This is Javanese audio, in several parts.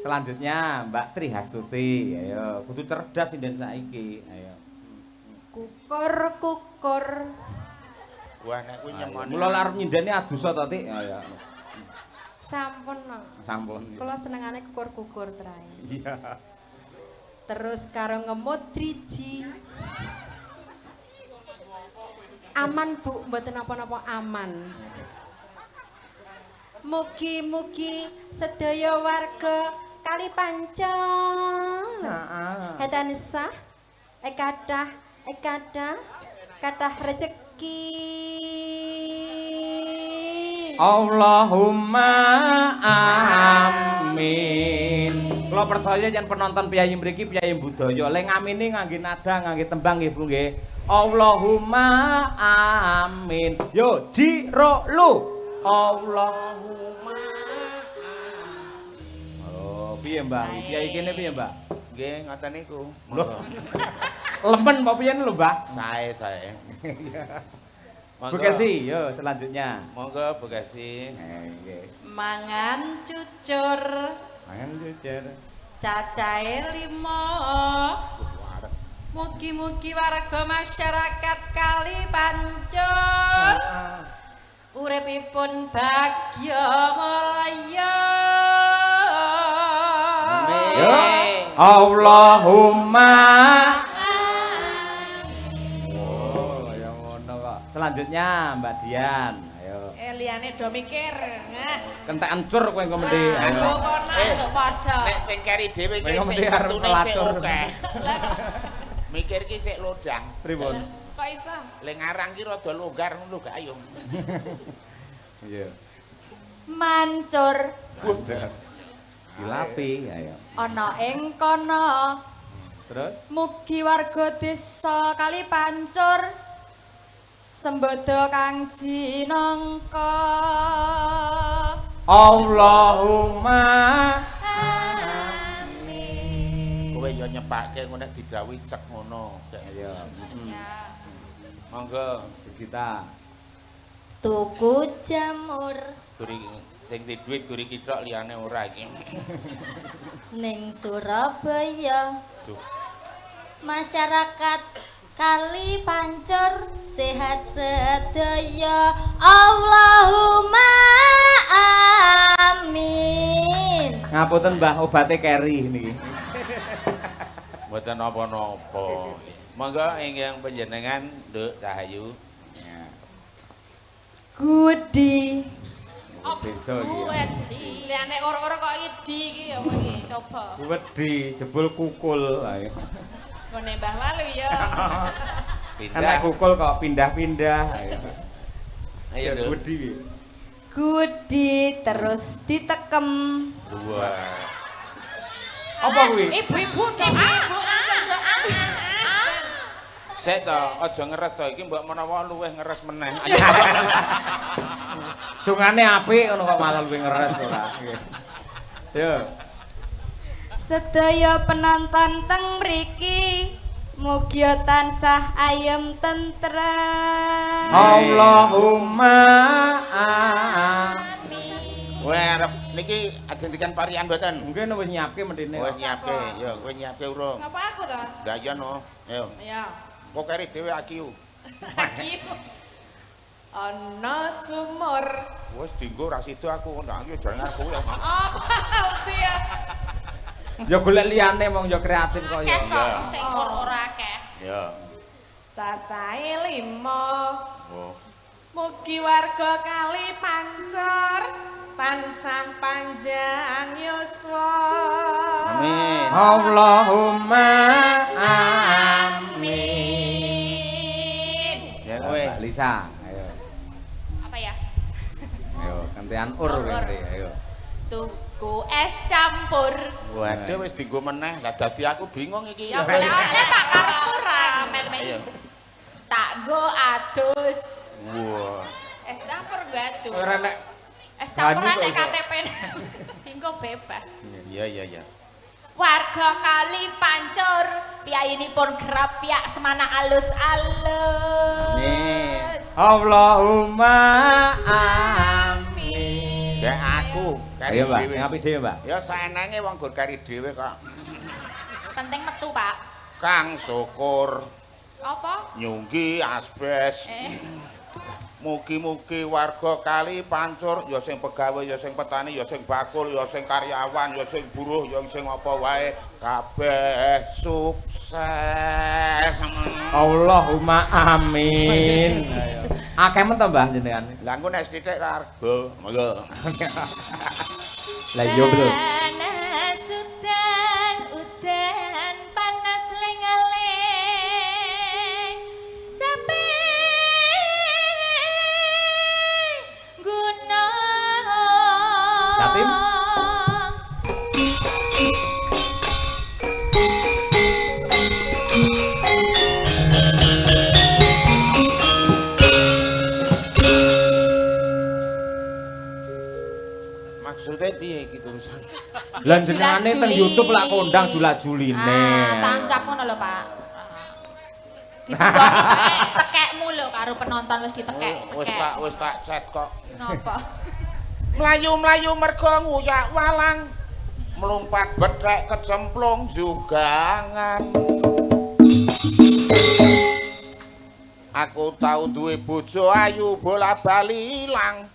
Selanjutnya Mbak Tri Hastuti. Ayo, kudu cerdas sinden saiki. Ayo. Kukur. Wah nek kuwi nyemoni. Mula arep nyindeni adusa to, Tik. Ayo. Sampun. Sampun. Kula senengane kukur trae. Iya. Terus karo ngemut driji. Aman Bu, mboten napa-napa aman. Mugi-mugi sedaya warga Kalipancen. Heeh. Tansah kathah rezeki. Allahumma amin. Kula percaya yen penonton piyayi mriki piyayi budaya, lek ngamini ngangge nada, ngangge tembang nggih Bu nggih. Allahumma amin. Yo jiro lu. Allahumma amin. Oh, piye Mbak? Piyayi kene piye Mbak? Nggih ngoten niku. Lemen apa piye lho Mbak? Sae. Bekasi, yo selanjutnya. Monggo Bekasi. Nggih. Mangan cucur. Mangan jujur. Cacahe 5. Mugi-mugi warga masyarakat Kalipancen uripipun bagya mulya. Amin. Allahumma oh, ya ngono kok. Selanjutnya Mbak Dian. Ayo. Liyane do mikir. Kentek ancur kowe engko mendhi. Ayo kono padha. Nek sing keri dhewe ki Kowe sing mesti arep metune sik pelatur. akeh. Mikir ki sik lodang. Pripun? Kok iso? Lek ngarang ki rada longgar ngono gak ayo. Iya. Mancur Ancur. Dilapi, ayo. ana ing kono. Terus Mugi warga desa Kalipancur sembodo kang jinangka. Allahumma Kowe yo nyepake ngono nek didhawuhi cek ngono. ayo. Monggo Kita Tuku jamur guri sing di dhuwit guri kitok liyane ora iki. ning Surabaya. Duh. Masyarakat Kalipancur sehat sedaya. Allahumma amin. ngapunten Mbah obate keri niki. Mboten napa-napa. Monggo ingkang panjenengan Nduk Cahayu. Gudi. Beda iki. Wedi. Liyane ora-ora kok idi iki ya iki. Coba. Wedi jebul kukul. Ayo. Ngene Mbah Walu ya. Enak Pindah. kukul kok pindah-pindah. Ayo. Ayo Nduk. Wedi iki. Gudi terus ditekem. Dua. Apa kuwi? Ibu-ibu to. Ibu langsung do Sik to, aja ngeres to iki mbok menawa luweh ngeres meneh. Dungane apik ngono kok malah luwih ngeres ora. Nggih. Yo. Sedaya penonton teng mriki mugi tansah ayem tentrem. Allahumma amin. Kowe arep niki ajendikan parian mboten? Mungkin wis nyiapke mendine. Kowe nyiapke, yo kowe nyiapke urung. Sapa aku to? Lah iya no. Ayo. Ya. Kok keri dhewe akiu. Ana sumur. Wis dienggo ra sida aku ndak iki jane aku ya. Apa uti ya? Ya golek liyane wong ya kreatif kok ya. Iya. Sing ora akeh. Ya. Cacahe 5. Oh. Mugi warga Kalipancur tansah panjang yuswa. Amin. Allahumma amin. Ya kowe. Mbak Lisa, ayo. Apa ya? Ayo, gantian ur kowe, ayo. Tuku es campur. Waduh wis dienggo meneh. Lah dadi aku bingung iki. Ya boleh tak karepku ra men-men. Ayo. Tak go adus. Wah. Es campur gak adus. Ora nek Es campur Banyu nek kok iso. KTP. Tinggo bebas. Iya. Warga Kalipancur piyayinipun gerap piyak semana alus-alus. Amin. Allahumma amin. Kayak aku kari Ayo, Mbak, dhewe. sing apik dhewe, Mbak. Ya saenenge wong gur kari dhewe kok. Penting metu, Pak. Kang syukur Apa? nyunggi asbes. Mugi-mugi warga kali pancur ya sing pegawe ya sing petani ya sing bakul ya sing karyawan ya sing buruh ya sing apa wae kabeh sukses. Allahumma amin. Akeh men to Mbah jenengan. Lah engko nek sithik argo. Monggo. Lah iya betul. Panas udan panas lengaleng capek gunung Jatim? Maksudnya piye iki terusan? Lah jenengane teng YouTube lak kondang jula-juline. Tanggap ngono lho, Pak. Ditukoni tekekmu lho karo penonton wis ditekek. Wis tak chat kok. Napa? Mlayu-mlayu mergo nguyak walang. Melumpat bethek kecemplung jugangan. Aku tau duwe bojo ayu bola-bali ilang.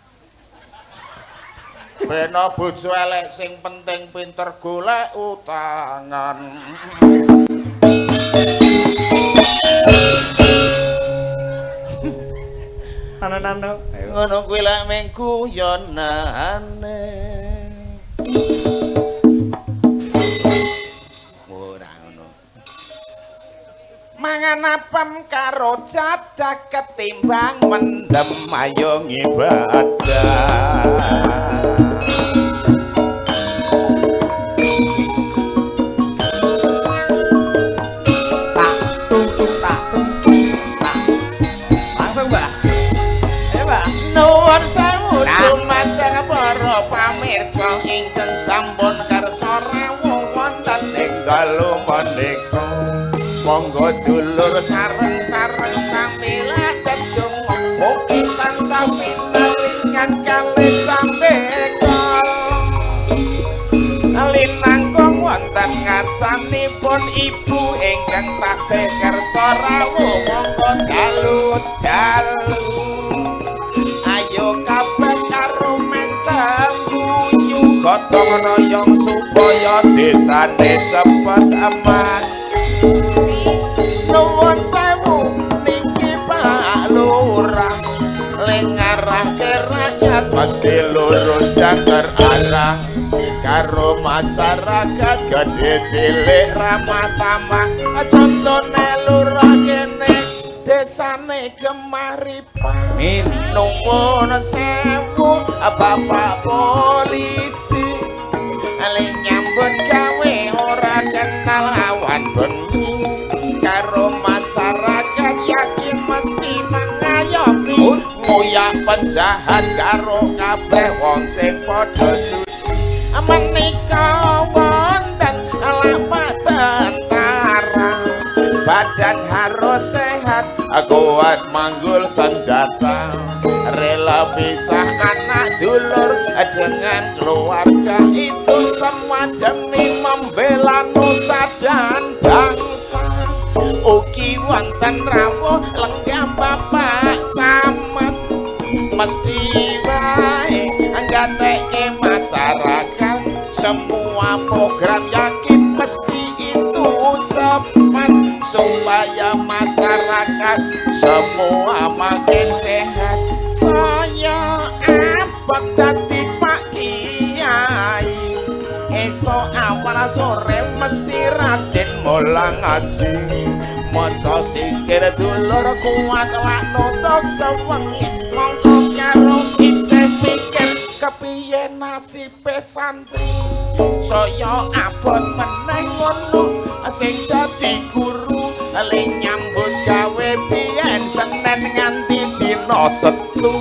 Bena bojo elek sing penting pinter golek utangan. Nano. Ngono kuwi lek mengku yonane. Ora ngono. Mangan apem karo cadak ketimbang mendem ayo ngibadah. Langsung, Mbak. Ayo, Mbak. Nuwun sewu dumateng para pamirsa ingkang sampun kersa rawuh wonten ing dalu menika. Monggo dulur sareng-sareng sami lededung mugi tansah pinaringan kalih sambeka. Linangkung wonten ngarsanipun ibu ingkang taksih kersa rawuh monggo dalu-dalu. Ayo kabeh karo mesem guyu gotong royong supaya desane cepet aman. Nuwun sewu niki Pak Lurah lengarahke rakyat mesti lurus dan terarah karo masyarakat gede cilik ramah tamah contone lurah kene desane Gemaripan. Amin. Nuwun sewu Bapak Polisi ale nyambut gawe ora kenal awan bengi karo masyarakat yakin mesti mengayomi ngoyak penjahat karo kabeh wong sing padha sudi menika wonten lapak tentara badan harus sehat kuat manggul senjata rela pisah anak dulur dengan keluarga itu semua demi membela nusa dan bangsa. Ugi wonten rawuh lenggah Bapak Camat mesti wae nggatekke masyarakat semua program yakin mesti itu cepat supaya masyarakat semua makin sehat. Saya abot dadi Pak Kiai esok awal sore mesti rajin mulang ngaji maca sikir dulur kuat lak nutuk sewengi mongko karo isih mikir kepiye nasibe santri saya abot meneh ngono sing dadi guru le nyambut gawe biyen Senin nganti dina Setu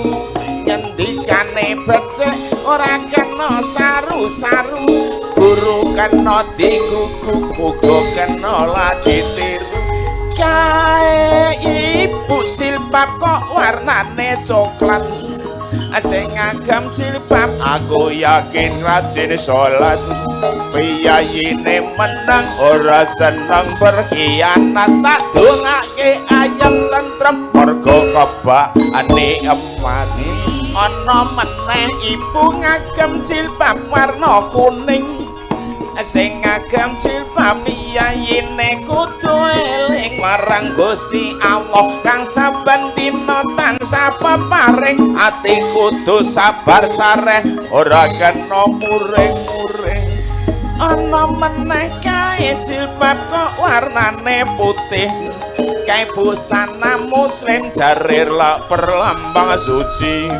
ngendikane becik ora kena saru-saru guru kena diguguk uga kena lagi tiru kae ibu jilbab kok warnane coklat sing ngagem jilbab aku yakin rajin salat piyayine menang ora seneng berkhianat tak dongake ayam tentrem mergo kebakane emat ana meneh ibu ngagem jilbab warna kuning sing ngagem jilbab piyayine kudu eling marang Gusti Allah kang saben dina tansah peparing ati kudu sabar sareh ora kena muring-muring ana meneh kae jilbab kok warnane putih kae busana muslim jarir lak perlambang suci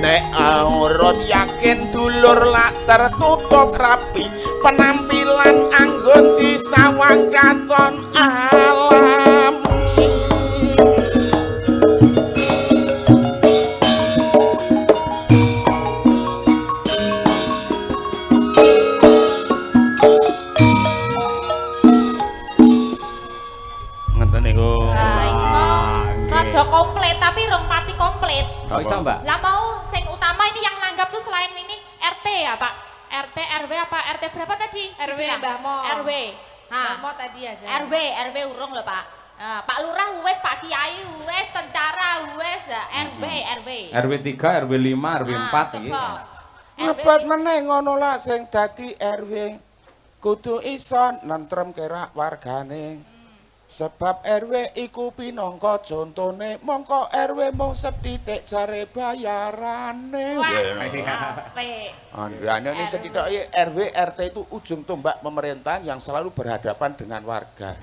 nek aurat yakin dulur lak tertutup rapi penampilan anggun disawang katon alam ngeten niku rada komplit tapi rong pati komplit. Oh iso Mbak? Lah mau sing utama ini yang nanggap tuh selain ini RT ya Pak? RT, RW apa? RT berapa tadi? RW Nah, Mbah Mo. RW. Mbah Mo tadi ada. RW urung loh Pak. Pak Lurah wes, Pak Kiai wes, tentara wes, RW. RW 3, RW 5, RW 4 iki. Ngebat meneh ngono lah sing dadi RW kudu iso nentrem kerak wargane sebab RW iku pinangka contone mongko RW mung sethithik jare bayarane Andriane ini sethithik RW RT itu ujung tombak pemerintahan yang selalu berhadapan dengan warga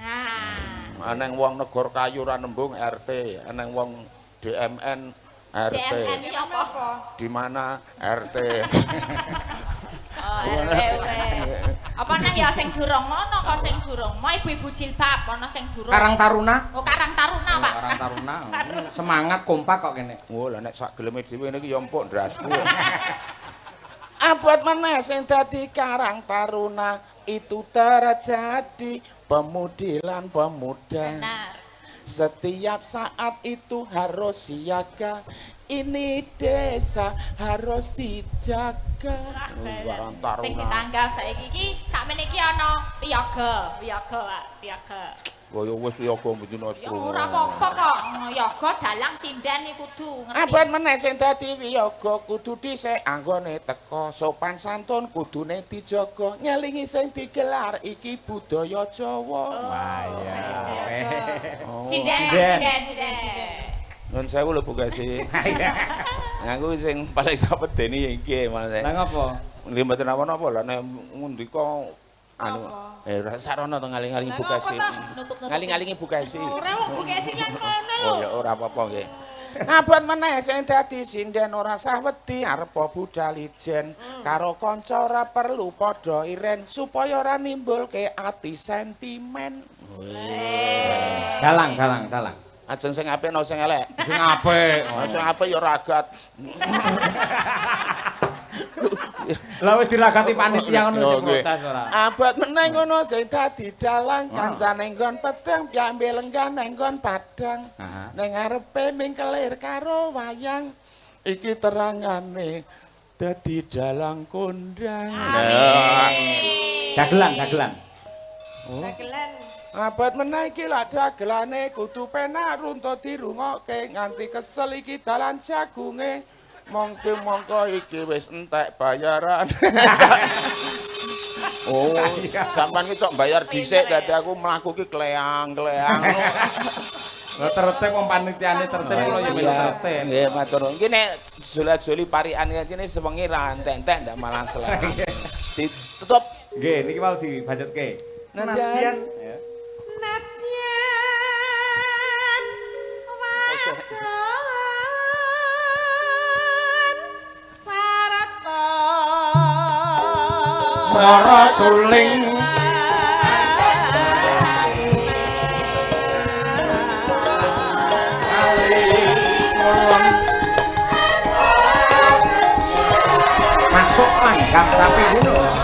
aneng wong negor kayu ra nembung RT aneng wong DMN RT DMN iki apa? di mana RT RW. Apa nang ya sing durung ngono kok sing durung. Mau ibu-ibu jilbab ana sing durung. Karang Taruna? Oh, Karang Taruna, Pak. Karang Taruna. Semangat kompak kok kene. Oh, lah nek sak geleme dhewe niki ya empuk ndrasku. Abot meneh sing dadi Karang Taruna itu terjadi pemudi lan pemuda. Benar. Setiap saat itu harus siaga. Ini desa harus dijaga. Karang Taruna. Sing ditanggap saiki iki sakmene iki ana piyaga, Pak, piyaga. Oh ya wis piyaga mbendina Ya ora apa-apa kok. Yoga dalang sinden iki kudu ngerti. Abot meneh sing dadi wiyaga kudu dhisik anggone teka sopan santun kudune dijaga nyelingi sing digelar iki budaya Jawa. Wah iya. Sinden. Nun sewu lho Bu Gasi. Aku sing paling tak pedeni iki Mas. Lah ngopo? Nggih mboten napa-napa lho nek ngundika anu sarana to ngaling-aling Bu Gasi. Ngaling-alingi Bu Gasi. Ora kok buke sing lan kono lho. Oh ya ora apa-apa nggih. Abot meneh sing dadi sinden ora sah wedi arep budal ijen karo kanca ora perlu padha iren supaya ora nimbulke ati sentimen. Dalang. Ajeng sing apik no sing elek. Sing apik. Sing apik ya ragat. Lah wis diragati panitia ngono sing protes ora. Abot meneh ngono sing dadi dalang kancane nggon pedang piambe lenggan nang nggon padang. Ning ngarepe mingkelir karo wayang iki terangane dadi dalang kondang. Dagelan. Dagelan. Abot meneh iki lak dagelane kudu penak runtut dirungokke nganti kesel iki dalan jagunge. Mongko iki wis entek bayaran. Oh, sampean iki cok bayar dhisik dadi aku mlaku iki kleang-kleang. Lah tertib wong panitiane tertib kula ya melu tertib. Nggih, matur nuwun. Iki nek jola-joli parikan kene sewengi ra entek-entek ndak malah selek. Ditutup. Nggih, niki mau dibacutke. Nadyan. Ya. Nadyan wadon sarata Sara suling Masuk langgam sapi gunung.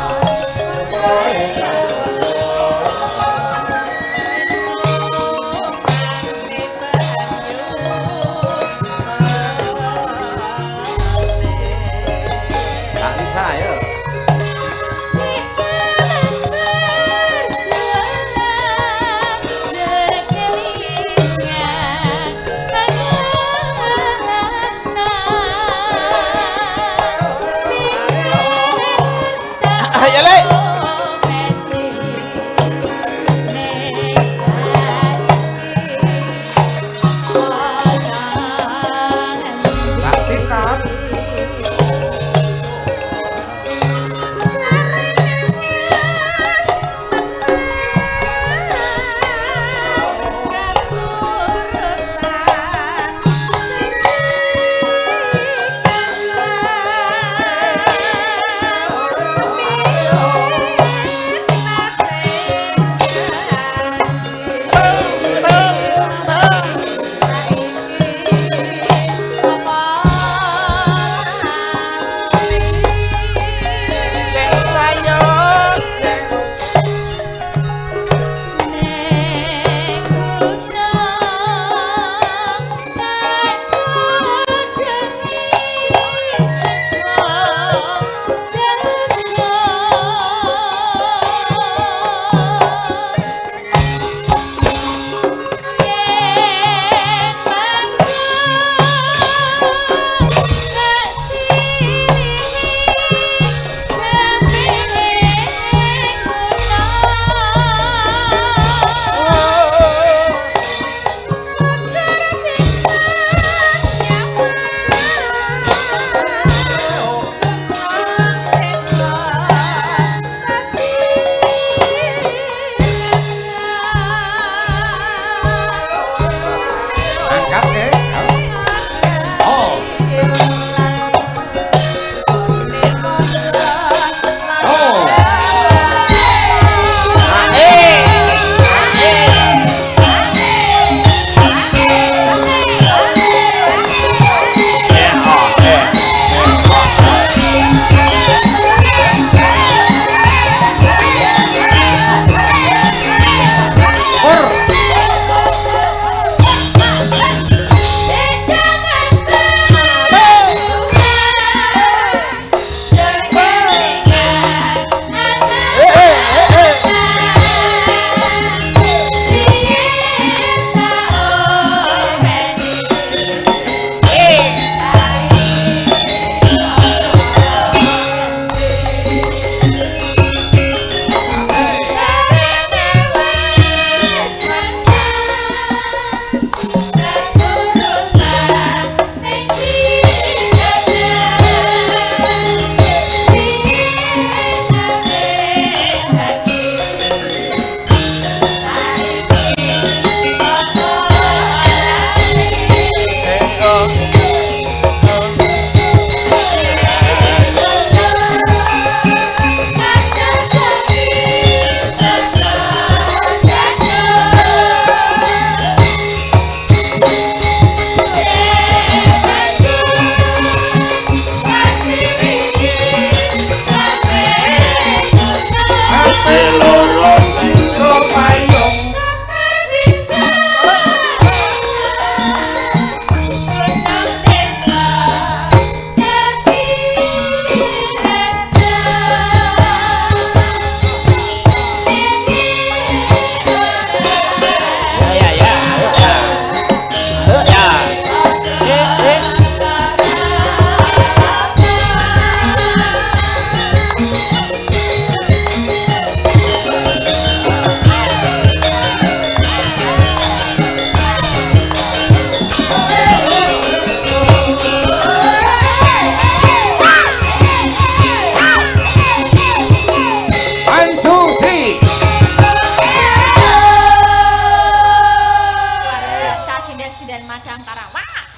seloro sira payung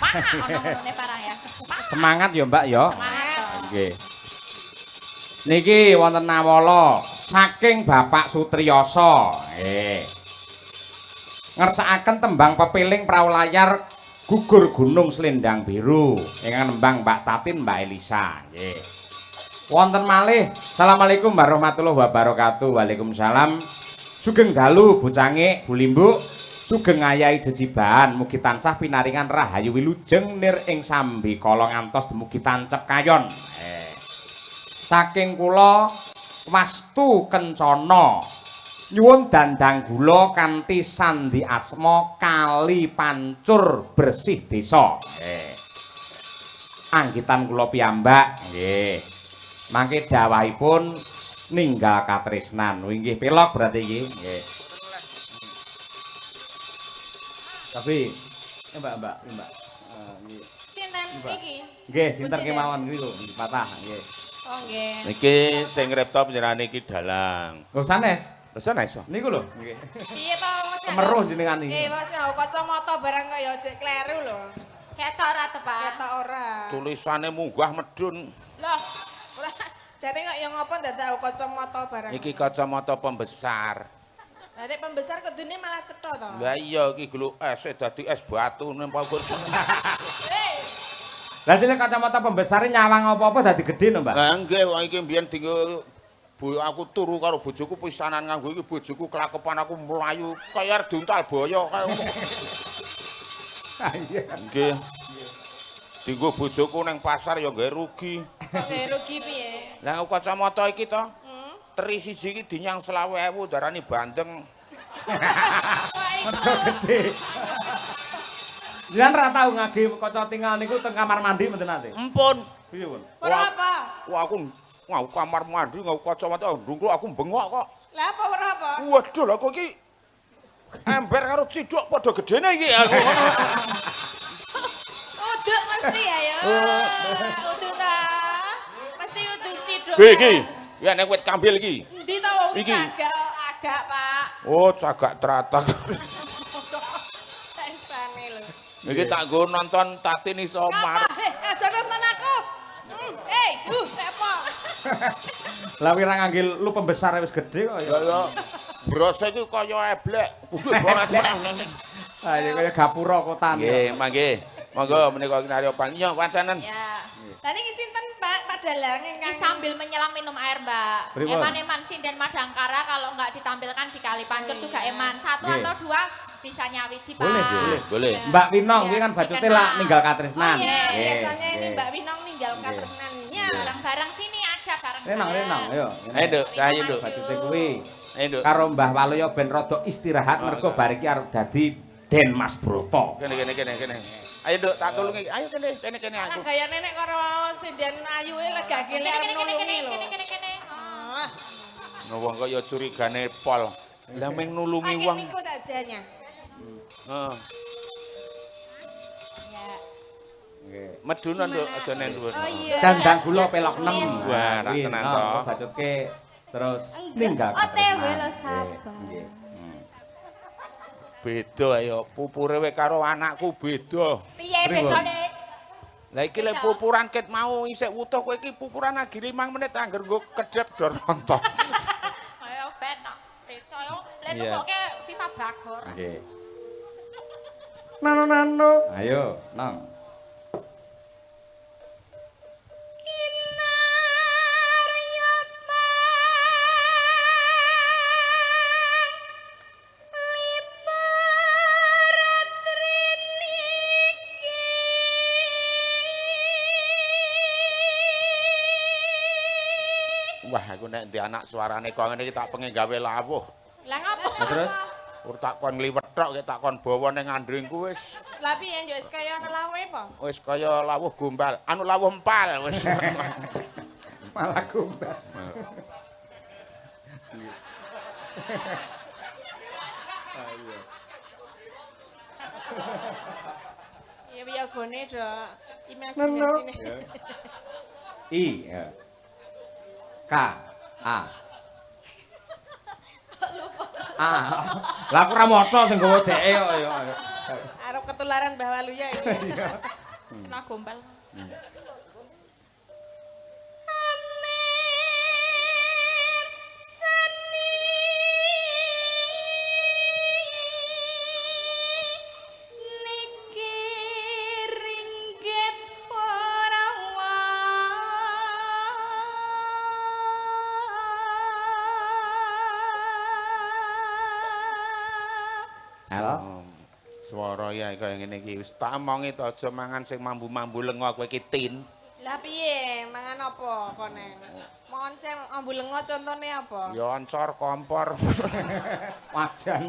Ono-onone parang ya. Semangat ya Mbak ya. Semangat. Nggih. Niki wonten nawala saking Bapak Sutriyasa. Nggih. Ngersakaken tembang pepiling prawalayar gugur gunung Slendang Biru ingkang nembang Mbak Tatin Mbak Elisa. Nggih. Wonten malih. Assalamualaikum warahmatullahi wabarakatuh. Waalaikumsalam. Sugeng dalu bocange Bu Limbuk. Sugeng ayahi jejiban mugi tansah pinaringan rahayu wilujeng nir ing sambi kala ngantos dumugi tancep kayon. Saking kula Wastu Kencana nyuwun dandang gula kanthi sandi asma Kali Pancur Bersih Desa. Anggitan kula piyambak nggih. Mangke dawahipun ninggal katresnan. Inggih pelok berarti iki nggih. Tapi Mbak. Nggih. Sinten iki? Nggih, sinten kemawon niku patah nggih. Oh nggih. niki sing ngripta panjenengane iki Dalang Lho sanes. Pesan iso Niku lho nggih. Piye to Mas? Kemeruh jenengan iki. Mas nggo kacamata barang kaya cek kleru lho. Ketok ora tepak. Ketok ora. tulisane munggah medun Loh, Ora jane kok ya ngopo dadak kacamata barang. iki kacamata pembesar Lah nek pembesar kedune malah cetha to. lah iya iki glu es dadi es batu nempel Lah dene kacamata pembesare nyawang apa-apa dadi gedhe no, Mbak. Lah nggih wong iki mbiyen dinggo aku turu karo bojoku pisanan nganggo iki bojoku kelakepan aku mlayu kaya duntal boyo kaya nggih dinggo bojoku ning pasar ya nggae rugi Oke, rugi piye? lah kacamata iki to teri siji iki dinyang 20.000 darani bandeng Mergo gedhe. Jenengan ra tau ngage kaca tinggal niku teng kamar mandi mboten nate. empun Piye, Pun? Ora apa? wah aku ngau kamar mandi ngau kacamata ndungkul aku bengok kok Lah apa ora apa? waduh lha kok iki ember karo ciduk padha gedene iki aku Uduk mesti ya ya. Uduk ta. Mesti uduk ciduk. iki ya nek wit kambil iki Endi ta wong Iki. cagak? agak, Pak. oh cagak teratak Sensane lho. iki tak nggo nonton Tatin Isomar Aja nonton aku. Apa? Lah wira ngangge lu pembesar wis gedhe kok ya. ya brose iki kaya eblek kudu banget Ah ya kaya gapura kotan. nggih mangke monggo menika kinaryopan iya pancenen Ya. Lah niki sinten Pak Dalang Ini ingkang sambil menyelam minum air, Mbak. Pripun? Eman-eman sinden Madangkara kalau nggak ditampilkan di Kali Pancur juga eman. Satu Nggih. atau dua bisa nyawiji, Pak. boleh Mbak Winong kuwi kan Iya, bacute dikenal. lah ninggal Oh katresnan. iya, Nggih, biasanya ini nggih. Mbak Winong ninggal katresnannya. Bareng-bareng sini aja bareng. Renang, ayo. ayo Nduk ayo Nduk Bacute kuwi ayo Nduk karo Mbah Waluyo ben rada istirahat mergo bar iki arep dadi Den Mas Broto. kene ayo Nduk tak tulungi ayo kene Lah aku gaya nenek karo Sinden Ayu legake lek arep nulungi lho. Kene. Ah, wong kaya curigane pol lah meng nulungi pakai wong niku sajanya. heeh Ya. Nggih. meduna Nduk aja ning dhuwur Oh iya. Dandang gula pelok 6. Wah, ra tenan to. Bacutke terus ninggal. OTW lo katresnan. sabar. Nggih. beda ayo pupure we karo anakku beda Piye Pripun? bedane? lah iki lek pupuran ket mau isih wutuh kowe iki pupuran lagi 5 menit angger nggo kedep do rontok Ayo benak. Ayo lek Iya. nukoke FIFA Bagor. Nggih. Nano. Ayo, Nang. iku nek ndi anak suarane kok ngene iki tak pengen gawe lawuh. Lah ngapa? Nah, terus Ora tak kon ngliwet tok tak kon bawa ning andringku wis. Lah piye yo wis kaya ana lawe apa? Wis kaya lawuh gombal, anu lawuh empal wis. malah gombal. Ya piye gone do imajinasine. I ya. K A Lah aku ora maca sing nggawa dheke kok ya. Arep ketularan Mbah Waluya iki. Kena gombal. Halo. Swara ya kaya ngene iki wis tak omongi to aja mangan sing mambu-mambu lenga kowe iki tin. Lah piye mangan apa kone? Moncem ambu lengo contone apa? Ya oncor kompor. Wajan.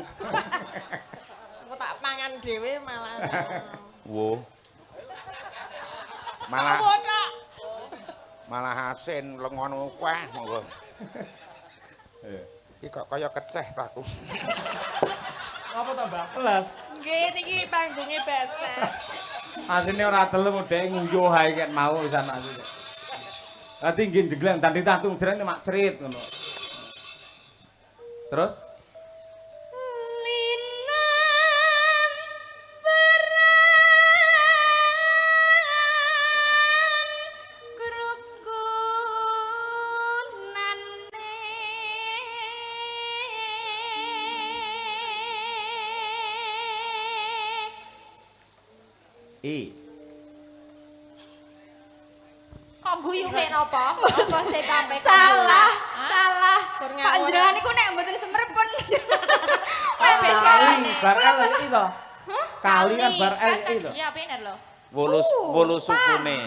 Engko tak pangan dhewe malah. Wo. Malah Malah asin lengono kuah monggo. Iki kok kaya keceh taku. Apa tambah plus? Nggih niki panggonge basah. Asine ora telu dhek nguyuh ae ket mau pisan asine. Dadi nggih jegleng tadi tantung jerene mak cerit ngono. Terus I Kok guyu mek napa? Apa sing sampe Salah, salah. Pak Jenengan niku nek mboten semerpun. Kali bar LI to. Kali kan bar LI to. Iya bener lho. Wolu sukune.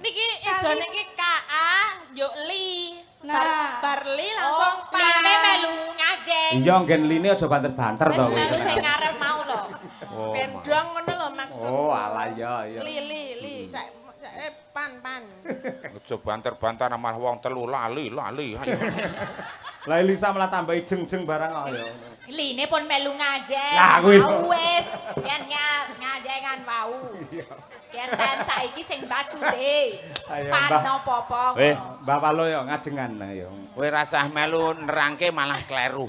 Niki ijone iki KA yo li. Nah. Barli langsung Line melu ngajeng. Iya nggen line aja banter-banter to Wis kowe. melu sing ngarep mau lho. Oh, Pendong ngono lho maksud. Oh alah ya ya. Li. Pan. aja banter-banter malah wong telu lali. Ayo. Lah Elisa malah tambahi jeng-jeng barang kok ya. Line pun melu ngajeng. Lah, kuwi. Wis yen ngajengan wau. Kenten saiki sing bajute. Ayo, Pan Mbah. napa-apa. Mbak Palo ya ngajengan ya. Kowe rasah melu nerangke malah kleru.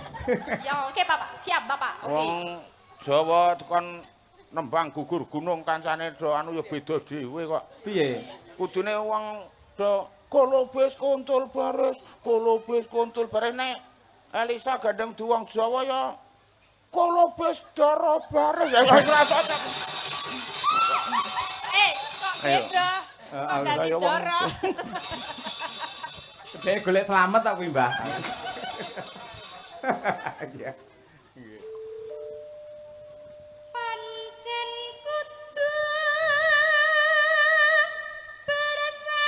Ya oke Bapak, siap Bapak. Oke. Wong Jawa tekon nembang gugur gunung kancane do anu ya beda dhewe kok. Piye? Kudune wong do kolobes kuntul baris nek Elisa gandeng duwang Jawa ya kolobes dara baris ya rasa. Kok beda? Kok dadi ayo, wong. doro? Dhek golek slamet tak kuwi, Mbah. Iya. Pancen kudu bersatu.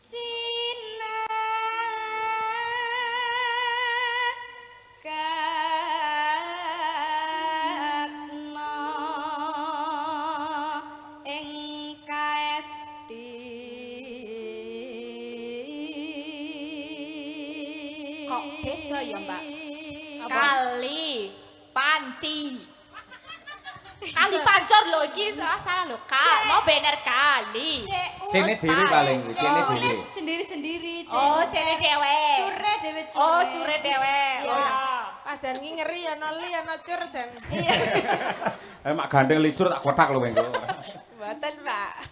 Sinakatna ing kaesti. Kok beda ya, Mbak? Kali panci. Kali pancor lho iki salah lho. Mau bener kali. Cene dhewe paling, cene dhewe. Sendiri-sendiri. Oh, cene dhewe. Cure dhewe cure. Oh, cure dhewe. Oh. Pajan ki ngeri ana li ana cur jan. Mak gandeng licur tak kotak lho engko. Mboten, Pak.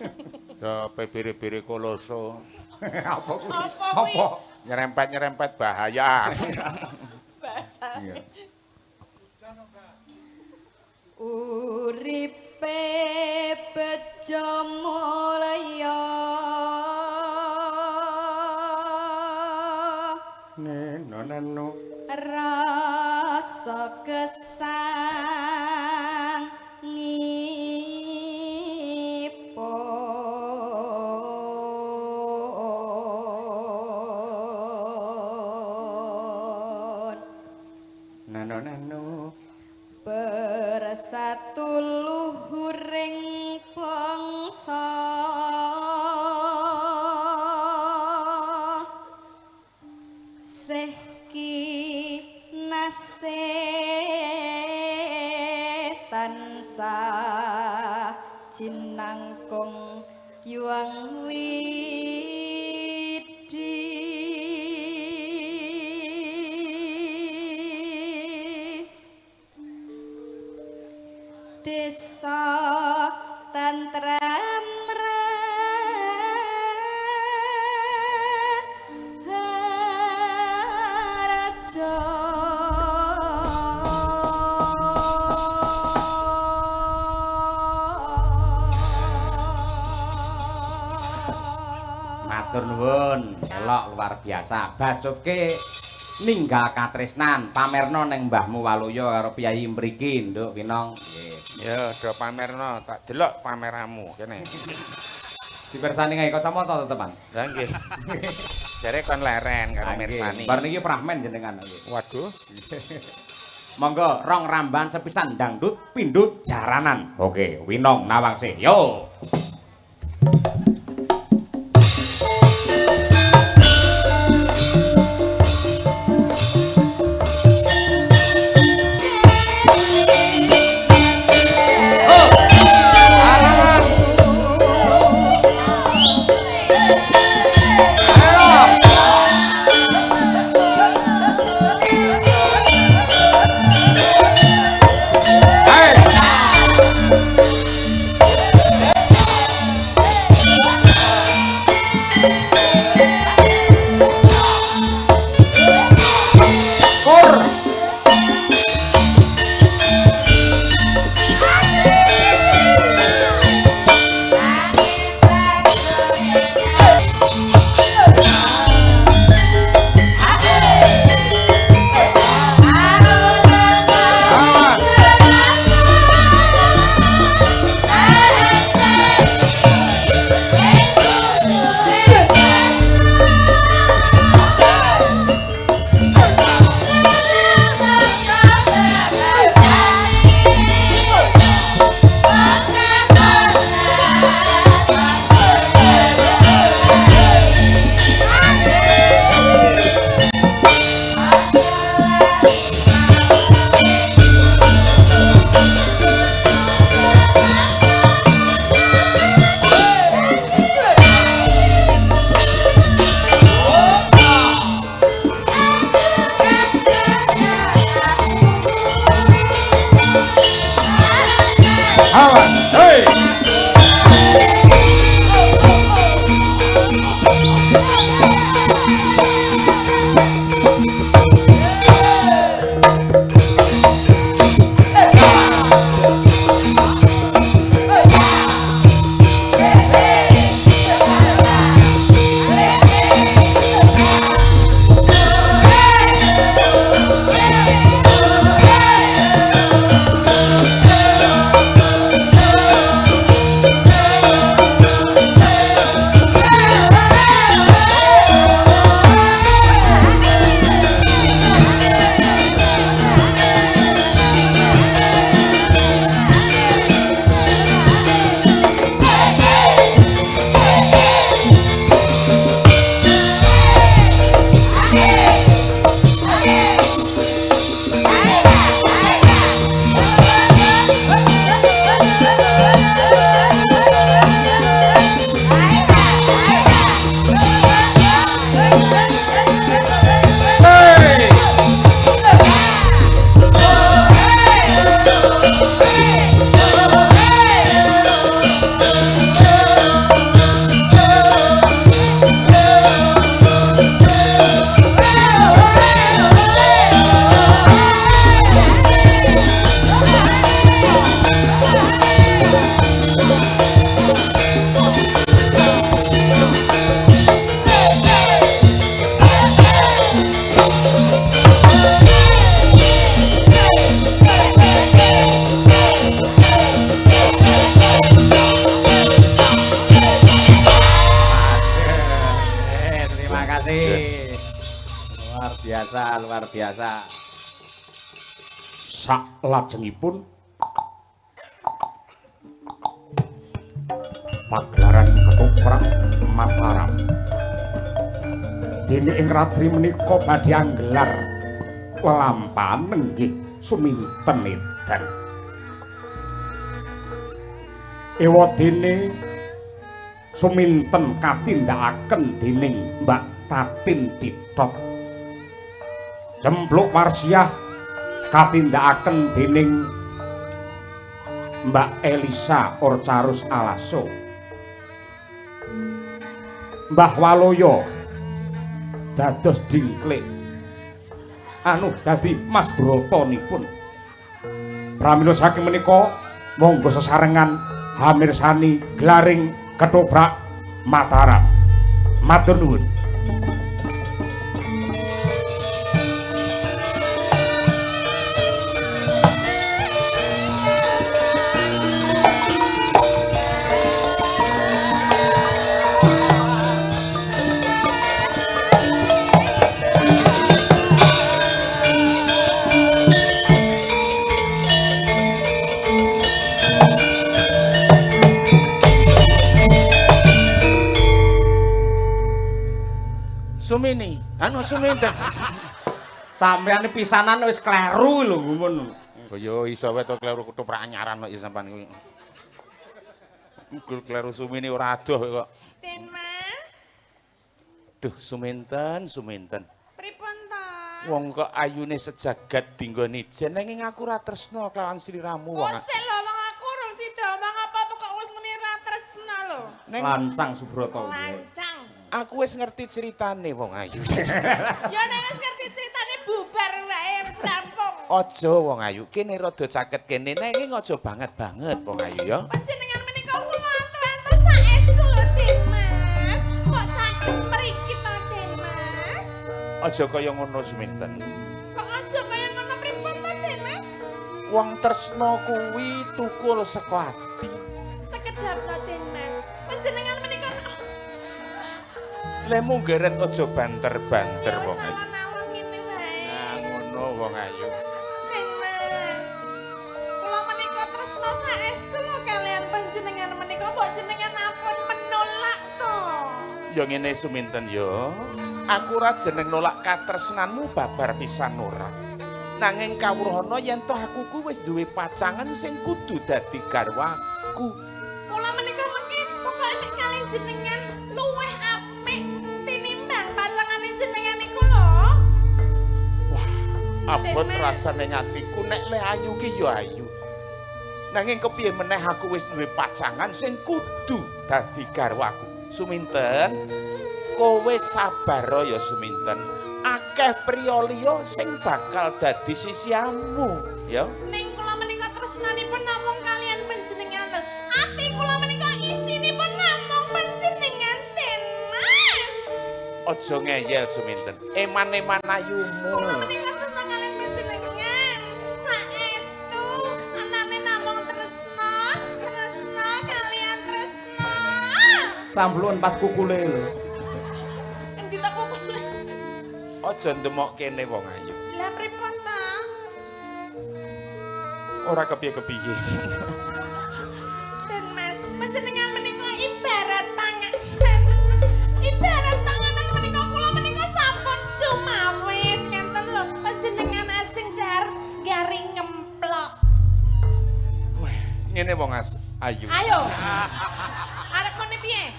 Ya pebere-bere koloso. Apa kuwi? Apa kuwi? Nyerempet-nyerempet bahaya. Bahasa. Iya. Uripe bejo mulya. Neno. Rasa satuluhuring bangsa seh kinase tansah jinangkung yuang widi desa tantram Matur nuwun, elok luar biasa. Bacutke ninggal katresnan, pamerno ning mbahmu Waluya karo piyayi mriki, Nduk Winong. Nggih. Ya, do pamerno, tak delok pameramu kene. Dipersani gawe kacamata to, Teman. Lah nggih. Jare kon leren karo mirsani. Bar niki prahmen jenengan nggih. Waduh. Monggo rong ramban sepisan dangdut pindut jaranan. Oke, Winong Nawangse. Yo. Sak lajengipun pagelaran ketoprak Mataram. Dene ing ratri menika badhe anggelar lampahan nggih suminten edan. Ewadene suminten katindakaken dening Mbak Tatin Titot. Jempluk Warsiah katindakaken dening Mbak Elisa Orcarus Alaso. Mbah Waloyo dados dingklik dadi Mas Brotonipun. Pramila saking menika monggo sesarengan hamirsani glaring ketoprak Mataram. Matur nuwun. Sumini, Suminten. Sampeyan pisanan wis kleru lho ngono. Kaya iso wae to kleru ketoprak anyaran kok ya sampean kuwi. Kleru Sumini ora adoh kok. Den Mas. Duh, Suminten. Pripun to? Wong kok ayune sejagat dinggone ijen nanging aku ora tresna kelawan sliramu wong. Sik lho wong aku urung sida omong apa-apa kok wis muni ra tresna lho. Lancang Subroto. Lancang. Aku wis ngerti ceritane wong ayu. Ya nek wis ngerti ceritane bubar wae wis rampung. Aja wong ayu, kene rada caket kene nanging aja banget-banget wong ayu ya. Panjenengan menika kula antuk-antuk saestu lho Den Mas. Kok caket mriki to Den Mas? Aja kaya ngono Suminten. Kok aja kaya ngono pripun to Den Mas? Wong tresna kuwi tukul saka ati. Sekedap to Den Mas. Panjenengan menika Lemu geret aja banter-banter ya wong wis ayu. alon-alon ngene wae. Nah ngono wong ayu. Den Mas. Kula menika tresna saestu lho kalian panjenengan menika mbok jenengan ampun menolak to. Ya ngene Suminten ya. Aku ora jeneng nolak katresnanmu babar pisan ora. Nanging kawruhana yen toh aku ku wis duwe pacangan sing kudu dadi garwaku. Kula menika mengki pokoke nek kalian jenengan luweh apik tinimbang pacangane jenengan iku lho. Abot Den Mas. rasane atiku nek le ayu ki ya ayu. Nanging kepiye meneh aku wis duwe pacangan sing kudu dadi garwaku. Suminten, kowe sabar ya Suminten. Akeh priya liya sing bakal dadi sisiamu, ya. Ning kula menika tresnanipun namung kalian panjenengan lho. Ati kula menika isinipun namung panjenengan Den Mas. Aja ngeyel Suminten. Eman-eman ayumu. Kula menika tresna kalian panjenengan. Saestu anane namung tresna kalian tresna. Samblon pas kukule lho. Endi tak kukule? Aja ndemok kene wong ayu. Lah pripun ta? Ora kepiye-kepiye. Den Mas, panjenengan menika ibarat panganan. Ibarat panganan menika kula menika sampun cumawis ngenten lho. Panjenengan ajeng garing ngemplok. Wah, ngene wong ayu. Ayo. Arep mene piye?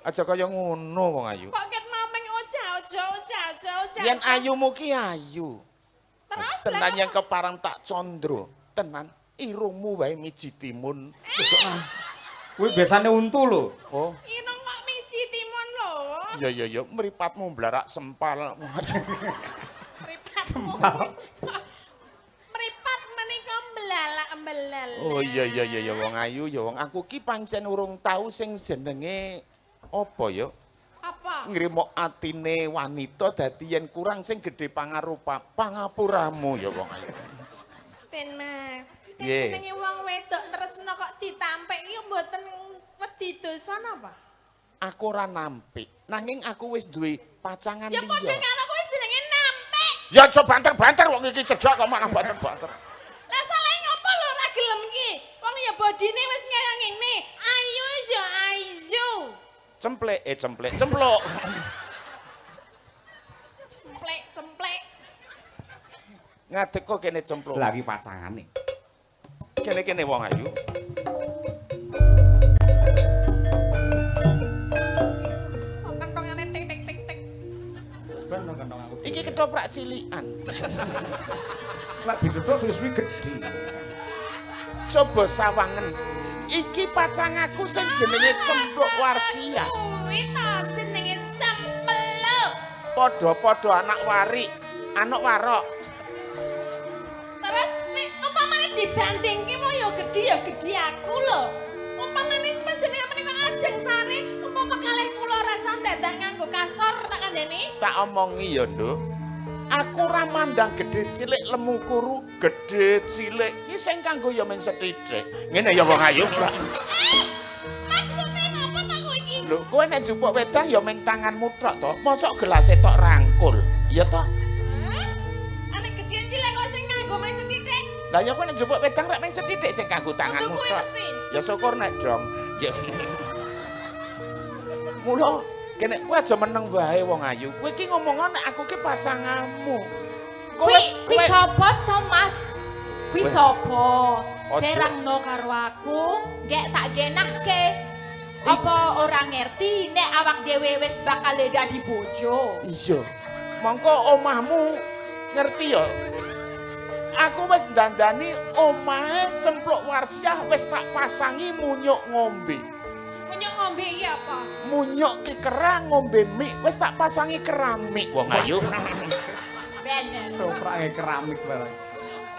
Aja kaya ngono wong ayu. Kok ket mameng oja. Yen ayumu ki ayu. Terus Tenan lah, yang keparang tak condro. Tenan irungmu wae miji timun. Kuwi biasane untu lho. Oh, irung kok miji timun lho. ya mripatmu blarak sempal. Mripatmu. Mripat menika mbelalak-mbelal. Oh iya wong ayu ya wong aku ki pancen urung tau sing jenenge apa ya? Apa? Ngrimok atine wanita dadi yen kurang sing gedhe pangapuramu ya wong ayu. Den Mas, nek Piye? jenenge wong wedok tresna kok ditampik iki mboten wedi dosa napa? Aku ora nampik, nanging aku wis duwe pacangan Ya padha liya. karo kowe jenenge nampik. Ya aja banter-banter wong iki cedhak kok malah banter-banter. Lah salahe ngopo lho ora gelem iki? Wong ya bodine wis kaya ngene. Ayu yo ayu. Cemplek, cemplok. Cemplek. Ngadeg kok kene cemplok. Lagi pacangane. Kene wong ayu. Kok kentongane tik. Kentong aku. Iki ketoprak cilikan. Lek dituthuk suwi-suwi gedhi. Coba sawangen. Iki pacang aku sing jenenge Cempluk Warsia. Kuwi to jenenge cempluk. Padha-padha anak warik, anak warok. Terus nek umpamane dibandingke mau ya gedhi aku lho. Umpamane panjenengan menika ajeng sare, umpama kalih kula rasa dadak nganggo kasor tak kandhani. Tak omongi ya, Nduk. Aku ora mandang gedhe cilik lemu kuru, gedhe cilik iki sing kanggo ya men sethithik. Ngene ya wong ayu. Maksudnya napa tak kowe iki? Lho, kowe nek njupuk wedang ya ming tanganmu tok to. Mosok gelase tok rangkul. Ya to? Anek gedhe cilik kok sing nganggo men sethithik. Lah ya kowe nek njupuk wedang rek ming sethithik sing kanggo tanganmu Kuwi tok. mesin. Ya syukur nek dong. Ya. Mula kene kowe aja meneng wae wong ayu. Kowe iki ngomong nek aku ki pacanganmu. Kuwi sapa to, Mas? Kuwi sapa? Ojo. Terangno karo aku, nggek tak genahke. Apa ora ngerti nek awak dhewe wis bakal dadi bojo? Iya. Mongko omahmu ngerti ya. Aku wis dandani omahe Cempluk Warsiah wis tak pasangi munyuk ngombe. Munyuk ngombe iki apa? Munyuk ki kerang ngombe mie wis tak pasangi keramik wong ayu. Bener. Toprake keramik barang.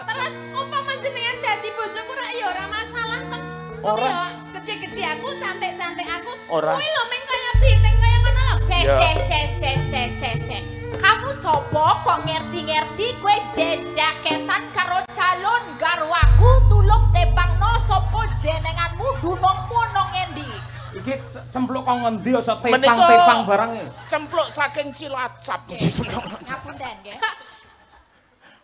Terus umpama jenengan dadi bojoku rak ya ora masalah to. Ora. Ya gede-gede aku, cantik-cantik aku. Ora. Kuwi lho meng kaya bintang kaya ngono lho. Se. Kamu sopo kok ngerti-ngerti kue jejaketan karo calon garwaku tulung tebangno sopo jenenganmu dunungmu nang endi? Iki cempluk kok ngendi aja Menika- tepang-tepang barang iki. Cempluk saking Cilacap. Ngapunten nggih.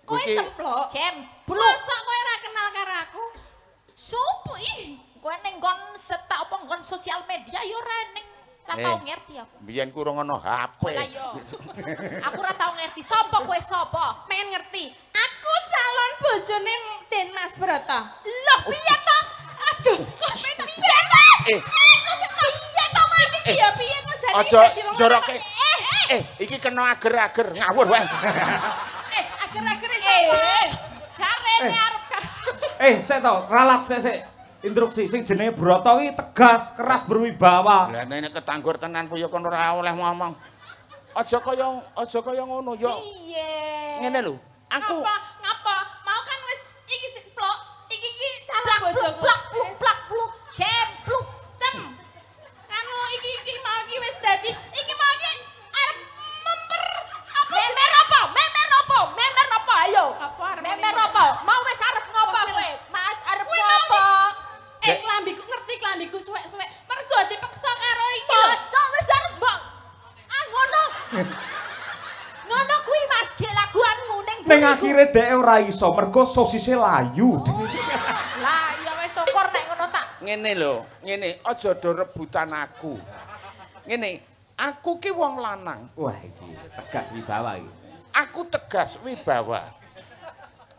Kowe Iki- cemplok. Cempluk. Masa kowe ora kenal karo aku? Sopo ih? Kowe ning nggon setak apa nggon sosial media ya ora ning ora tau ngerti aku. Biyen kurang ono HP. Lah yo. Aku ora tau ngerti sapa kowe sapa? Pengen ngerti. Aku calon bojone Den Mas Broto. Loh piye to? Aduh, kok piye to? Kok sik piye to Mas iki ya piye to jane Aja dadi wong joroke. lanang? Iki kena ager-ager ngawur wae. Ager-ager sapa? Jarene arep Sik to, ralat sik. Instruksi sing jenenge Broto iki tegas, keras berwibawa. Lah nek ketanggur tenan puyo kon ora oleh ngomong. Aja kaya ngono yo. Piye? Ngene lho. Aku Ngapa? Mau kan wis iki cemplok. Iki calon plak bojoku. pluk cempluk. Cem. Anu iki mau iki wis dadi iki mau iki arep memper apa Memer apa? Ayo. Apa arep Memer memper? apa? Mau wis arep ngopo Apa, kowe? Mas arep Kuwi ngopo? klambiku ngerti klambiku suwek-suwek. Mergo dipeksa karo iki lho. Masa wis arep mbok. Ah ngono. Ngono kuwi Mas ge laguanmu ning Ning akhire dhek ora iso mergo sosise layu. Lah ya wis syukur nek ngono tak. ngene lho, ngene aja do rebutan aku. Ngene, aku ki wong lanang. Wah iki tegas wibawa iki. Aku tegas wibawa.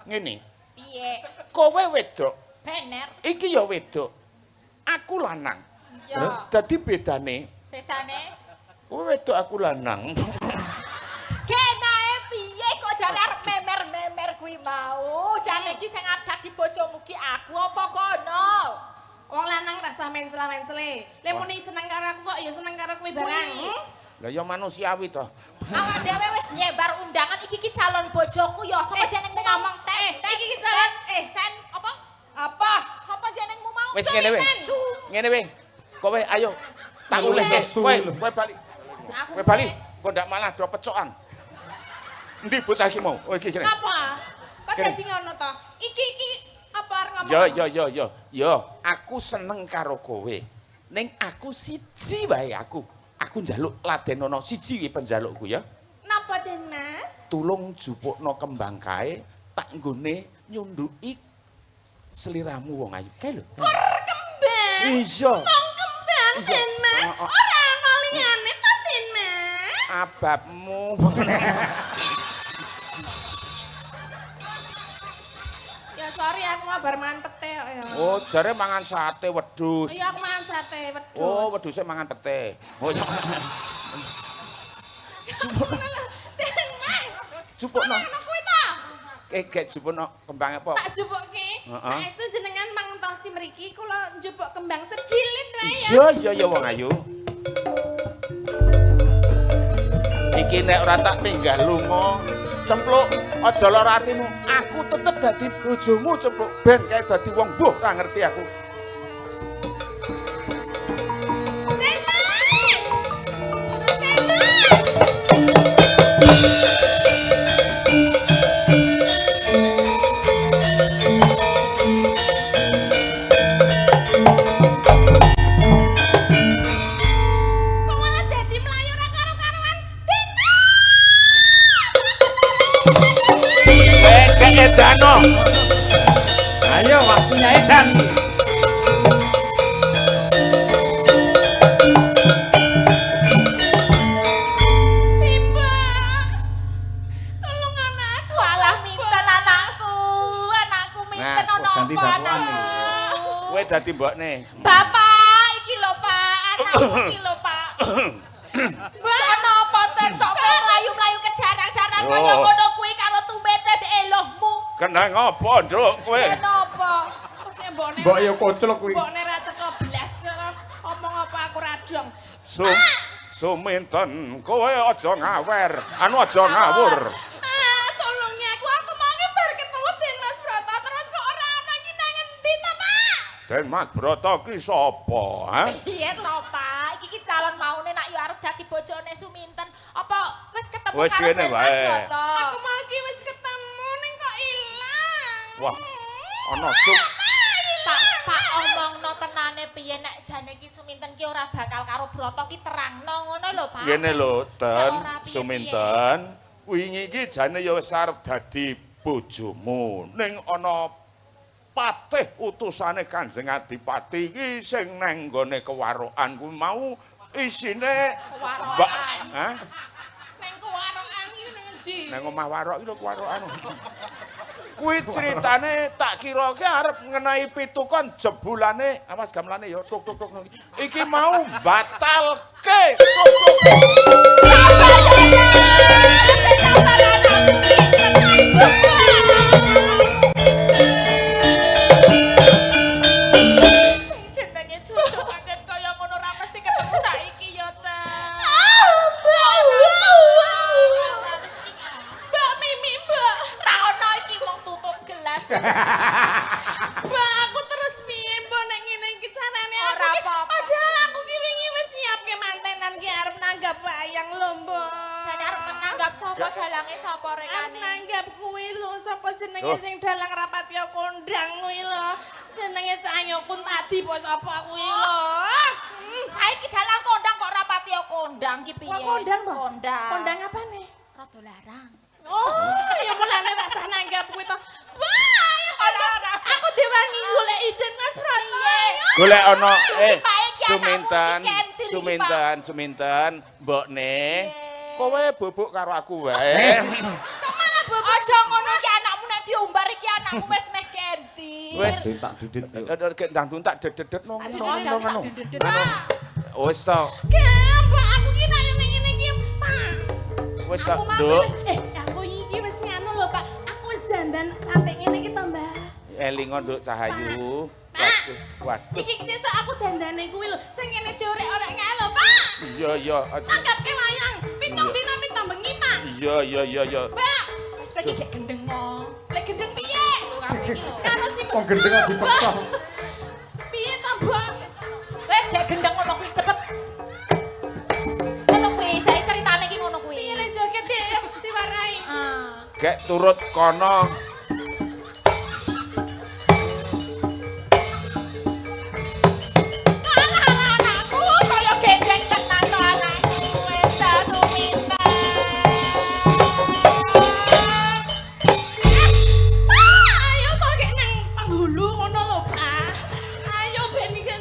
Ngene, Piye? kowe wedok, Bener. iki ya wedok. Aku lanang. Ya. Dadi bedane, Betane. kowe wedok aku lanang. Kenae piye kok jane arep memer-memer kuwi mau? Jane iki sing adat di bojomu ki aku apa kono? Wong lanang rasa mensela-mensele. Lek muni seneng karo aku kok ya seneng karo kowe barang. Lah ya manusiawi to. Awak dhewe wis nyebar undangan iki ki calon bojoku ya. Sapa jenengmu sing ngomong, iki calon, ten apa? Apa? Sapa jenengmu mau? Wis ngene weh. Ngene weh. Kowe ayo tak ulehke. Kowe bali. Kowe bali. Kok ndak malah do pecokan. Endi bocah iki mau? Oh iki kene. Apa? Kok Kene. dadi ngono to? Iki apa arep ngomong? Yo, aku seneng karo kowe. Ning aku siji wae aku. Aku njaluk ladenono siji wi penjalukku ya. Napa Den Mas? Tulung jupukno kembang kae tak nggone nyunduki seliramu wong ayu. Kae lho. Iya. Wong kembang Den Mas. Ora ana liyane to Den Mas. Ababmu. Ya sorry aku mau bar mangan pete kok ya. Oh, jare mangan sate wedhus. Iya aku mangan sate wedhus. Oh, wedhuse mangan pete. Oh, iya. Den Mas. Jupukno. Ngono kuwi ta? Gek jupukno kembange apa? Tak jupukke. Heeh. Saestu jenengan mangentosi mriki kula njupuk kembang sejilit wae ya. Iya, iya, iya wong ayu. Iki nek ora tak tinggal lunga, Cempluk, aja lara atimu. Aku tetep dadi bojomu, Cempluk. Ben kae dadi wong mbuh ora ngerti aku. Den Mas. Den Mas. Kok malah dadi mlayu ra karo-karuan? Den Kayak edano. Ayo waktunya edan. Simba. Tolong anakku. Walah minten anakku. Anakku minten Nah, ana ganti apa dakwaan nih. anakku? Kowe dadi mbokne. Bapak, iki lho Pak, anakku iki lho Pak. Ana apa tesok kowe mlayu-mlayu ke jarang-jarang kaya Yo. ngono kuwi karo tumetes elohmu. Kenal ngopo, Nduk, kowe? Kenapa? Kok sik mbokne. Mbok yo koclok kuwi. Mbokne ra cetha blas. Omong apa aku ra dong. Suminten, kowe aja ngawer, anu aja ngawur. Tolong ya aku mau bar ketemu Den Mas Broto terus kok ora ana iki nang endi to, Pak? Den Mas Broto ki sapa, ha? Piye to, Pak? Iki calon maune nak yo arep dadi bojone Suminten. Apa wis ketemu Wis karo ngene Den Mas wae. Broto? Aku mau iki wis ketemu ning kok ilang. Wah, ana suk. Pak omongno tenane piye nek jane iki Suminten ki ora bakal karo Broto ki terangno ngono lho, Pak. Ngene lho, Den, Ora piye-piye. Suminten. Wingi iki jane ya wis arep dadi bojomu. Ning ana patih utusane Kanjeng Adipati iki sing nang nggone kewarokan kuwi mau isine Kewarokan. Hah? Nang kewarokan iki nang endi? Nang omah warok iki lho kewarokan. Kuwi critane tak kira ki arep ngenai pitukan jebulane, awas gamelane ya tuk tuk tuk. Iki mau batalke. Tuk tuk. Sing jenenge jodoh pancen kaya ngono ra mesti ketemu saiki ya, Ta. Mbak Mimi, Mbak. Ra ono iki wong tutup gelas. Mbak, aku terus piye mbok nek ngene iki carane aku Ora iki. apa-apa. Padahal aku ki wingi wis nyiapke mantenan ki arep nanggap wayang lho, Mbak. Jane arep nanggap sapa dalange sapa Arep rekane. nanggap kuwi lho, sapa jenenge Loh. sing dalang rapatya kondang kuwi lho. Jenenge Canyokun tadi po sapa kuwi lho. Saiki dalang kondang kok rapati kondang ki piye? Kok kondang, Mbak? Kondang. Kondang apane? Rada larang. Oh, ya mulane tak sah nanggap kuwi to. Wah, ya Ora. aku diwangi golek iden Mas Roto. Golek ana Bae ki Suminten, anakmu dikentil iki, Suminten, Suminten, mbokne. Kowe bubuk karo aku wae. Kok malah bobot Aja ngono iki anakmu nek diumbar iki anakmu wis meh kentir. Wis. Tak didit. Ndang tak dedet no ngono. Duduk. Wis to. Mbak, aku ki nak yang ngene iki, Pak. Wis to, Aku mau Nduk. aku iki wis nganu lho, Pak. Aku wis dandan cantik ngene iki to, Mbak. Elingo Nduk Cahayu. Pak. Waduh. Iki sesuk aku dandane kuwi lho, sing ngene diorek-orek kae lho, Pak. Iya iya. Tanggapke wayang, pitung dina pitung bengi, Pak. Iya iya iya iya. Mbak, Wis kowe iki gek gendeng mo. lek gendeng piye? Kamu iki lho. Karo si Wong gendeng kok dipeksa. Piye to, Mbak? Wis gek gendeng ngono kuwi cepet. Ngono kuwi, saya ceritane iki ngono kuwi. Piye lek joget diwarai? Ah. Gek turut kono. Alah anakku kaya gendeng tenan to anakku wis Suminten. Ayo kok gek nang penghulu ngono lho, Pak. Ayo ben iki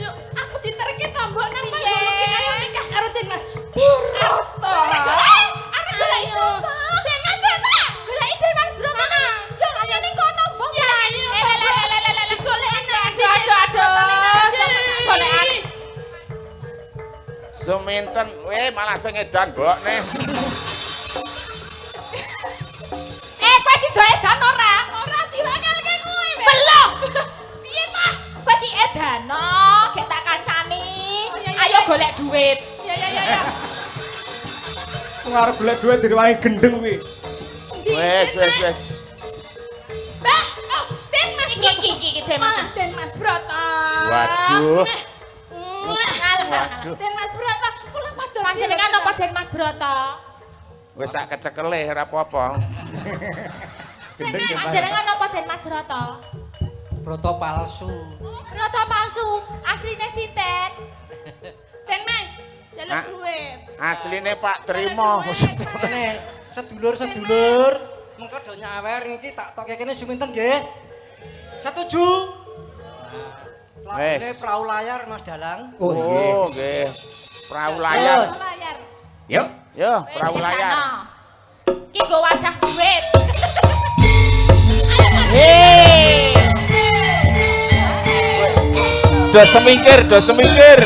Suminten, malah sing edan mbokne. Kowe sing do edan ora? Ora diwakelke kowe. Belum. Piye ta? Kowe ki edano, gek tak kancani. Oh, iya, iya, Ayo iya. golek duit. Ya. Ngarep golek duit direwangi gendeng kuwi. Wes. Mbak, oh, Den Mas Iki Den Mas. Malah Den Mas Broto. Waduh. Waduh. Den Mas Broto, kula padha Panjenengan apa Den Mas Broto? Wes sak kecekele ora apa-apa. Panjenengan apa Den Mas Broto? Broto palsu. Broto palsu, asline sinten? Den Mas, jaluk Ah. duit. Asline Pak Trimo. Kene sedulur-sedulur mengko do nyawer iki tak tokke kene suminten nggih. Setuju? Nah, Wes. lagune perahu layar Mas Dalang. Oh, nggih. Perahu layar. Layar. Yuk. Yo, perahu layar. Ki nggo wadah duit. Do semingkir.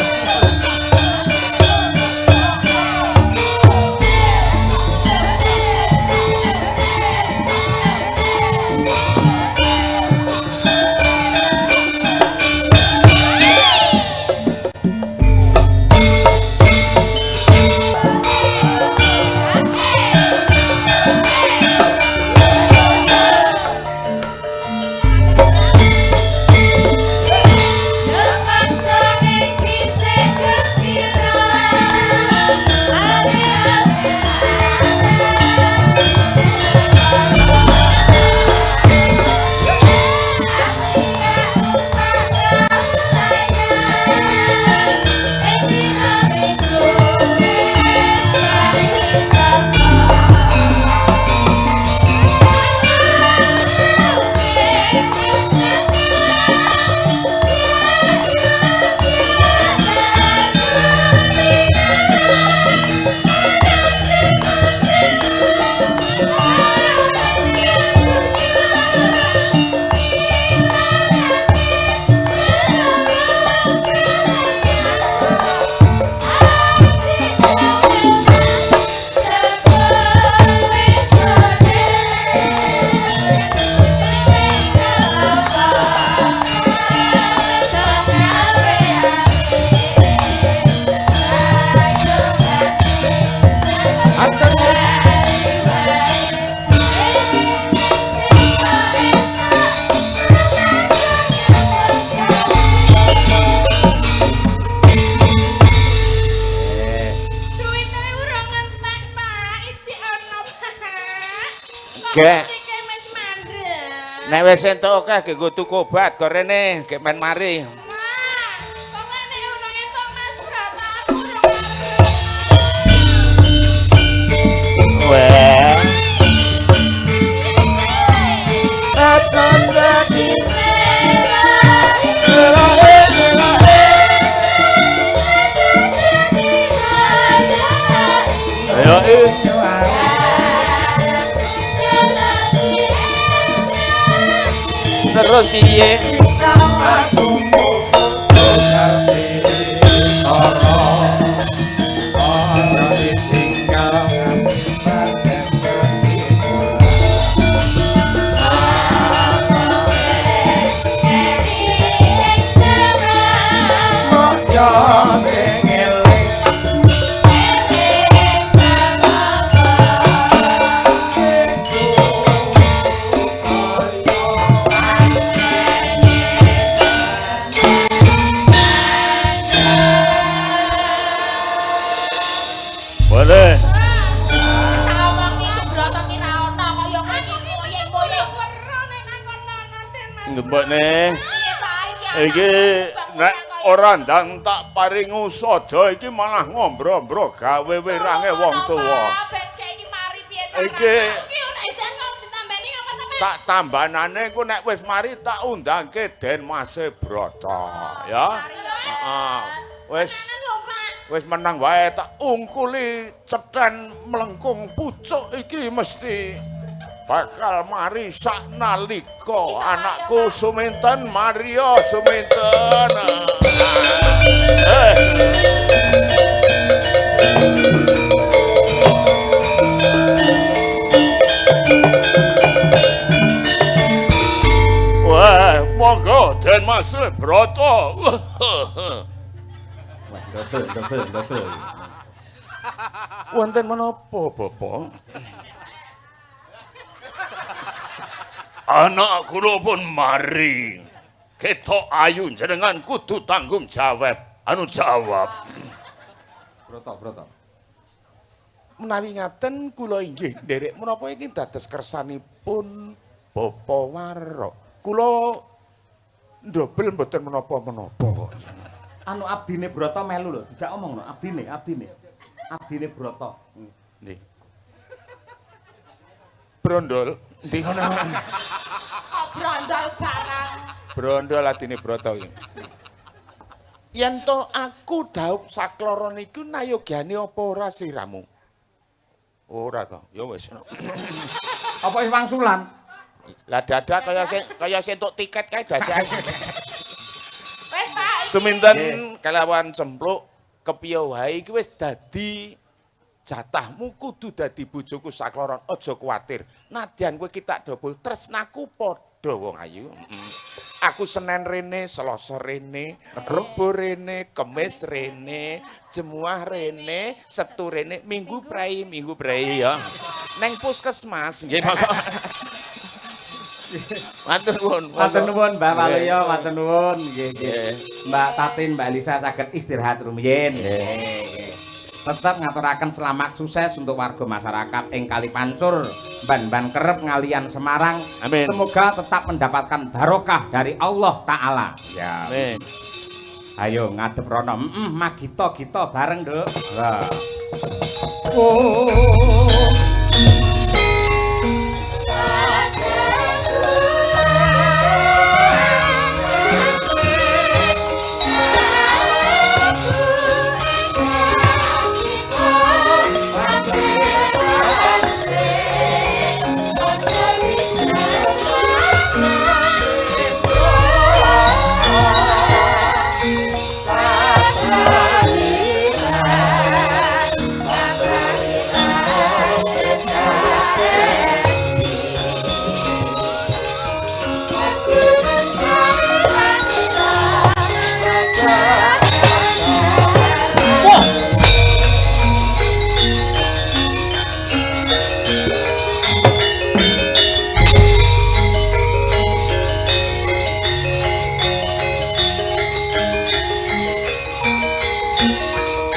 Duite urung entek, Pak. Iji ono, Pak. Gek. Iki wis mandek. Nek wis entuk akeh ge nggo tuku obat kok rene, ge men mari. Pak, pokoknya urung entuk Mas Broto, aku urung Weh. Ayo, terus piye? Boleh. Tak omongi ku Broto ki ra ono kaya moyeng-moyeng. weruh nek nang kono Den Mas. Ngembokne. Piye Pak iki? Iki nek ora ndang tak paring usada iki malah ngombro-ombro gawe wirange wong tuwa. Ben kaya iki mari piye Iki Iki ora edan kok ditambani apa ta, Pak? tak tambanane ku nek wis mari tak undangke Den Mas Broto ya. Heeh. Wis wis menang wae tak ungkuli cethen mlengkung pucuk iki mesti bakal mari saknalika anakku Suminten Mario Suminten. Den Mas Broto. Wah, dobel. Wonten menapa, Bapak? Anak kula pun mari. Ketok ayu jenengan kudu tanggung jawab. Jawab. Broto. Menawi ngaten kula inggih nderek menapa iki dados kersanipun Bapak Warok. Kula ndobel mboten menapa-menapa kok. Abdine Broto melu lho, dijak omong lho, abdine. Abdine Broto. Nggih. Brondol, ndi ngono? Kok brondol barang. Brondol adine Broto iki. Yen to aku dhaup sakloro niku nayogyane apa ora sliramu? Ora to, ya wis. Apa wis wangsulan? Lah dadak kaya sing entuk tiket kae dadak. Wis Pak. Seminten kelawan cempluk kepiye wae iki wis dadi jatahmu kudu dadi bojoku sakloron. Aja kuwatir. Nadyan kowe ki tak dobol tresnaku padha wong ayu. Aku Senen rene, Selasa rene, Rebo rene, Kemis rene, Jemuah rene, Setu rene, Minggu prei ya. Neng puskesmas nggih monggo. Matur nuwun, Mbak Waluyo, matur nuwun. Nggih. Mbak Tatin, Mbak Lisa saged istirahat rumiyin. Tetap ngaturaken selamat sukses untuk warga masyarakat ing Kali Pancur, Ban-ban Kerep ngalian Semarang. Amin. Semoga tetap mendapatkan barokah dari Allah Ta'ala. Ya. Amin. Ayo ngadep rono. Magito bareng, Nduk. Lah. Oh.